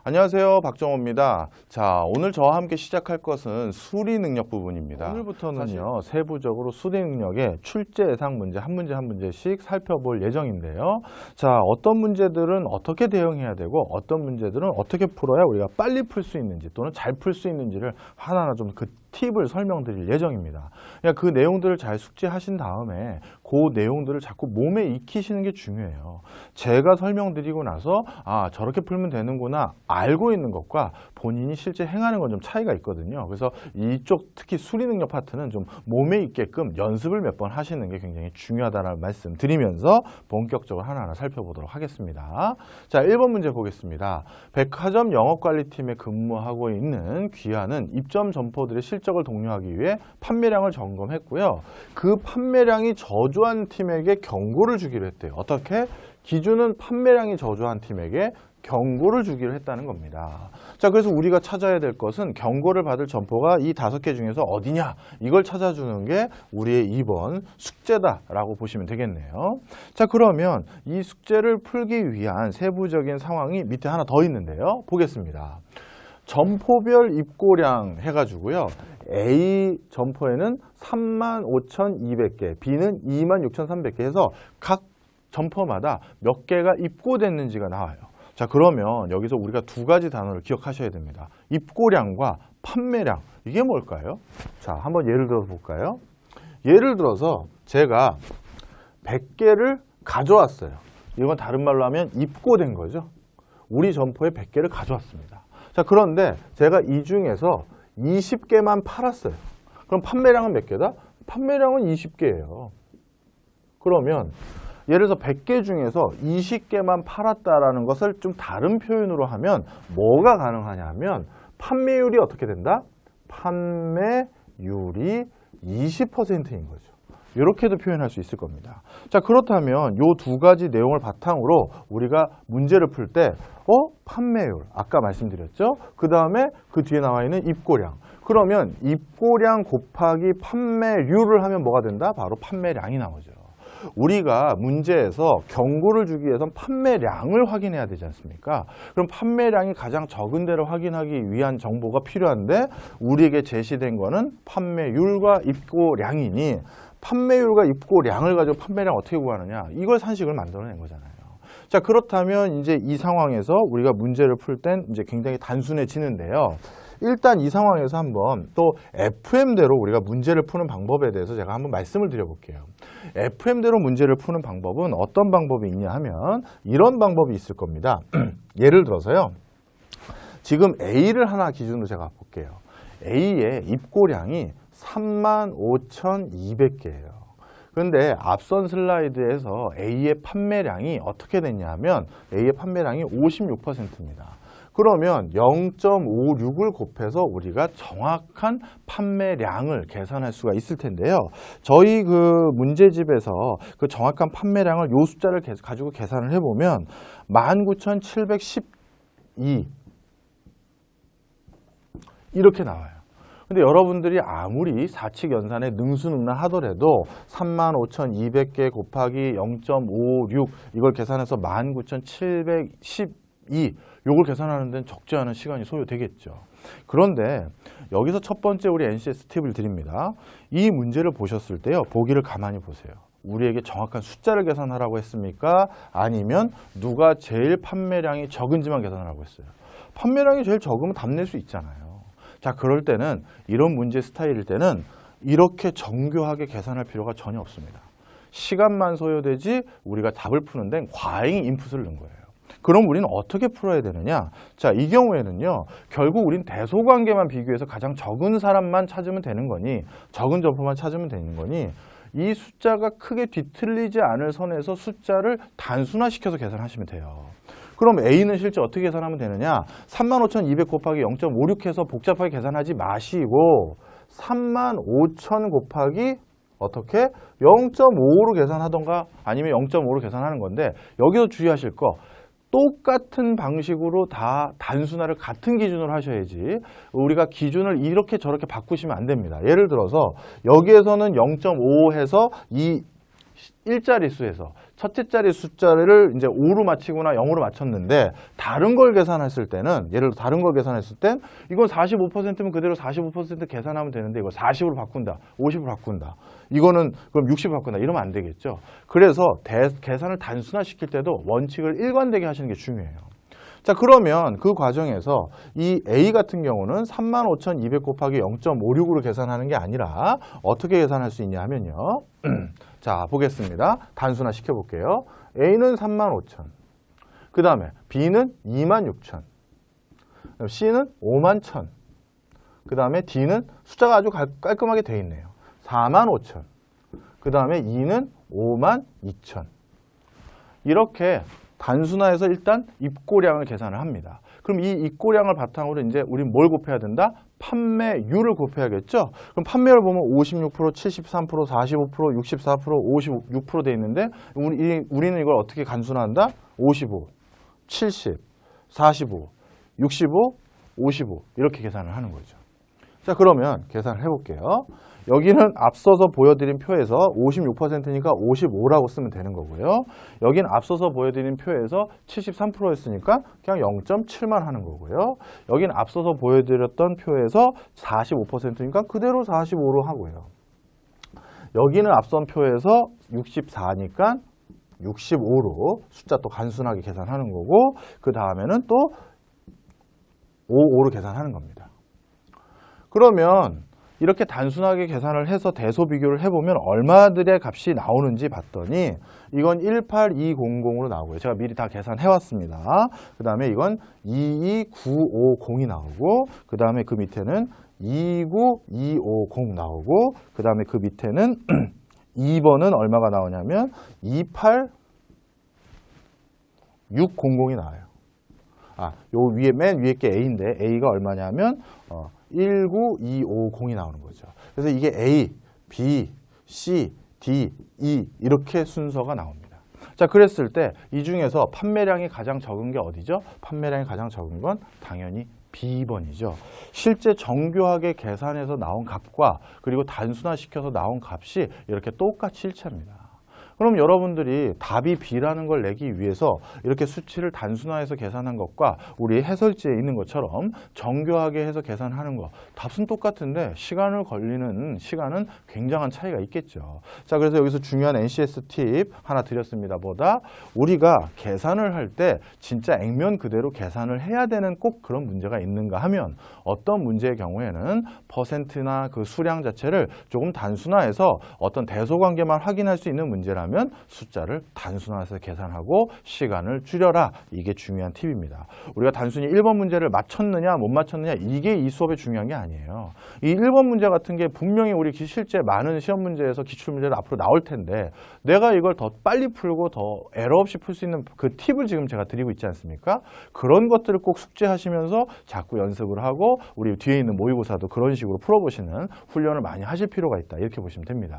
안녕하세요, 박정호입니다. 자, 오늘 저와 함께 시작할 것은 수리 능력 부분입니다. 오늘부터는요, 세부적으로 수리 능력의 출제 예상 문제 한 문제씩 살펴볼 예정인데요. 자, 어떤 문제들은 어떻게 대응해야 되고 어떤 문제들은 어떻게 풀어야 우리가 빨리 풀 수 있는지 또는 잘 풀 수 있는지를 하나하나 좀 그 팁을 설명드릴 예정입니다. 그러니까 그 내용들을 잘 숙지하신 다음에 그 내용들을 자꾸 몸에 익히시는 게 중요해요. 제가 설명드리고 나서 저렇게 풀면 되는구나 알고 있는 것과 본인이 실제 행하는 건 좀 차이가 있거든요. 그래서 이쪽 특히 수리 능력 파트는 좀 몸에 익게끔 연습을 몇 번 하시는 게 굉장히 중요하다는 말씀 드리면서 본격적으로 하나하나 살펴보도록 하겠습니다. 자, 1번 문제 보겠습니다. 백화점 영업관리팀에 근무하고 있는 귀하는 입점 점포들의 실적을 독려하기 위해 판매량을 점검했고요. 그 판매량이 저조한 팀에게 경고를 주기로 했대요. 어떻게? 기준은 판매량이 저조한 팀에게 경고를 주기로 했다는 겁니다. 자, 그래서 우리가 찾아야 될 것은 경고를 받을 점포가 이 5개 중에서 어디냐? 이걸 찾아주는 게 우리의 2번 숙제다라고 보시면 되겠네요. 자, 그러면 이 숙제를 풀기 위한 세부적인 상황이 밑에 하나 더 있는데요. 보겠습니다. 점포별 입고량 해가지고요. A 점포에는 35,200개, B는 26,300개 해서 각 점포마다 몇 개가 입고됐는지가 나와요. 자, 그러면 여기서 우리가 두 가지 단어를 기억하셔야 됩니다. 입고량과 판매량. 이게 뭘까요? 자, 한번 예를 들어서 볼까요? 예를 들어서 제가 100개를 가져왔어요. 이건 다른 말로 하면 입고된 거죠. 우리 점포에 100개를 가져왔습니다. 자, 그런데 제가 이 중에서 20개만 팔았어요. 그럼 판매량은 몇 개다? 판매량은 20개예요. 그러면 예를 들어서 100개 중에서 20개만 팔았다라는 것을 좀 다른 표현으로 하면 뭐가 가능하냐면 판매율이 어떻게 된다? 판매율이 20%인 거죠. 이렇게도 표현할 수 있을 겁니다. 자, 그렇다면 이 두 가지 내용을 바탕으로 우리가 문제를 풀 때 판매율, 아까 말씀드렸죠? 그 다음에 그 뒤에 나와 있는 입고량. 그러면 입고량 곱하기 판매율을 하면 뭐가 된다? 바로 판매량이 나오죠. 우리가 문제에서 경고를 주기 위해서는 판매량을 확인해야 되지 않습니까? 그럼 판매량이 가장 적은 데를 확인하기 위한 정보가 필요한데 우리에게 제시된 거는 판매율과 입고량이니 판매율과 입고량을 가지고 판매량 어떻게 구하느냐? 이걸 산식을 만들어낸 거잖아요. 자, 그렇다면 이제 이 상황에서 우리가 문제를 풀 땐 이제 굉장히 단순해지는데요. 일단 이 상황에서 한번 또 FM대로 우리가 문제를 푸는 방법에 대해서 제가 한번 말씀을 드려볼게요. FM대로 문제를 푸는 방법은 어떤 방법이 있냐 하면 이런 방법이 있을 겁니다. 예를 들어서요. 지금 A를 하나 기준으로 제가 볼게요. A의 입고량이 35,200개예요. 그런데 앞선 슬라이드에서 A의 판매량이 어떻게 됐냐 하면 A의 판매량이 56%입니다. 그러면 0.56을 곱해서 우리가 정확한 판매량을 계산할 수가 있을 텐데요. 저희 그 문제집에서 그 정확한 판매량을 요 숫자를 가지고 계산을 해보면 19,712 이렇게 나와요. 근데 여러분들이 아무리 사칙 연산에 능수능란하더라도 35,200개 곱하기 0.56 이걸 계산해서 19,712 요걸 계산하는 데는 적지 않은 시간이 소요되겠죠. 그런데 여기서 첫 번째 우리 NCS 팁을 드립니다. 이 문제를 보셨을 때요. 보기를 가만히 보세요. 우리에게 정확한 숫자를 계산하라고 했습니까? 아니면 누가 제일 판매량이 적은지만 계산하라고 했어요. 판매량이 제일 적으면 답 낼 수 있잖아요. 자, 그럴 때는 이런 문제 스타일일 때는 이렇게 정교하게 계산할 필요가 전혀 없습니다. 시간만 소요되지 우리가 답을 푸는 데는 과잉 인풋을 넣은 거예요. 그럼 우리는 어떻게 풀어야 되느냐? 자, 이 경우에는요. 결국 우린 대소관계만 비교해서 가장 적은 사람만 찾으면 되는 거니 적은 점포만 찾으면 되는 거니 이 숫자가 크게 뒤틀리지 않을 선에서 숫자를 단순화시켜서 계산하시면 돼요. 그럼 A는 실제 어떻게 계산하면 되느냐? 35,200 곱하기 0.56 해서 복잡하게 계산하지 마시고 35,000 곱하기 어떻게? 0.55로 계산하던가 아니면 0.5로 계산하는 건데 여기서 주의하실 거 똑같은 방식으로 다 단순화를 같은 기준으로 하셔야지 우리가 기준을 이렇게 저렇게 바꾸시면 안 됩니다. 예를 들어서 여기에서는 0.5 해서 이 일자리 수에서 첫째 자리 숫자를 이제 5로 맞히거나 0으로 맞췄는데 다른 걸 계산했을 때는 예를 들어 다른 걸 계산했을 땐 이건 45%면 그대로 45% 계산하면 되는데 이거 40으로 바꾼다, 50으로 바꾼다. 이거는 그럼 60으로 바꾼다. 이러면 안 되겠죠. 그래서 계산을 단순화시킬 때도 원칙을 일관되게 하시는 게 중요해요. 자, 그러면 그 과정에서 이 A 같은 경우는 35,200 곱하기 0.56으로 계산하는 게 아니라 어떻게 계산할 수 있냐 하면요. 자, 보겠습니다. 단순화 시켜볼게요. A는 35,000. 그 다음에 B는 26,000. C는 51,000. 그 다음에 D는 숫자가 아주 깔끔하게 돼 있네요. 45,000. 그 다음에 E는 52,000. 이렇게 단순화해서 일단 입고량을 계산을 합니다. 그럼 이 입고량을 바탕으로 이제 우리는 뭘 곱해야 된다? 판매율을 곱해야겠죠? 그럼 판매율 보면 56%, 73%, 45%, 64%, 56% 돼 있는데 우리는 이걸 어떻게 간순화한다? 55, 70, 45, 65, 55 이렇게 계산을 하는 거죠. 자, 그러면 계산을 해볼게요. 여기는 앞서서 보여드린 표에서 56%니까 55라고 쓰면 되는 거고요. 여기는 앞서서 보여드린 표에서 73%였으니까 그냥 0.7만 하는 거고요. 여기는 앞서서 보여드렸던 표에서 45%니까 그대로 45로 하고요. 여기는 앞선 표에서 64니까 65로 숫자 또 간순하게 계산하는 거고 그 다음에는 또 55로 계산하는 겁니다. 그러면 이렇게 단순하게 계산을 해서 대소 비교를 해보면 얼마들의 값이 나오는지 봤더니 이건 18200으로 나오고요. 제가 미리 다 계산해 왔습니다. 그 다음에 이건 22950이 나오고 그 다음에 그 밑에는 29250 나오고 그 다음에 그 밑에는 2번은 얼마가 나오냐면 28600이 나와요. 요 위에 맨 위에 게 A인데 A가 얼마냐면 19250이 나오는 거죠. 그래서 이게 A, B, C, D, E 이렇게 순서가 나옵니다. 자, 그랬을 때 이 중에서 판매량이 가장 적은 게 어디죠? 판매량이 가장 적은 건 당연히 B번이죠. 실제 정교하게 계산해서 나온 값과 그리고 단순화시켜서 나온 값이 이렇게 똑같이 일치합니다. 그럼 여러분들이 답이 B라는 걸 내기 위해서 이렇게 수치를 단순화해서 계산한 것과 우리 해설지에 있는 것처럼 정교하게 해서 계산하는 것 답은 똑같은데 걸리는 시간은 굉장한 차이가 있겠죠. 자, 그래서 여기서 중요한 NCS 팁 하나 드렸습니다. 뭐다? 우리가 계산을 할 때 진짜 액면 그대로 계산을 해야 되는 꼭 그런 문제가 있는가 하면 어떤 문제의 경우에는 퍼센트나 그 수량 자체를 조금 단순화해서 어떤 대소관계만 확인할 수 있는 문제라면 숫자를 단순화해서 계산하고 시간을 줄여라. 이게 중요한 팁입니다. 우리가 단순히 1번 문제를 맞췄느냐 못 맞췄느냐 이게 이 수업에 중요한 게 아니에요. 이 1번 문제 같은 게 분명히 우리 실제 많은 시험 문제에서 기출문제를 앞으로 나올 텐데 내가 이걸 더 빨리 풀고 더 에러 없이 풀 수 있는 그 팁을 지금 제가 드리고 있지 않습니까? 그런 것들을 꼭 숙지하시면서 자꾸 연습을 하고 우리 뒤에 있는 모의고사도 그런 식으로 풀어보시는 훈련을 많이 하실 필요가 있다. 이렇게 보시면 됩니다.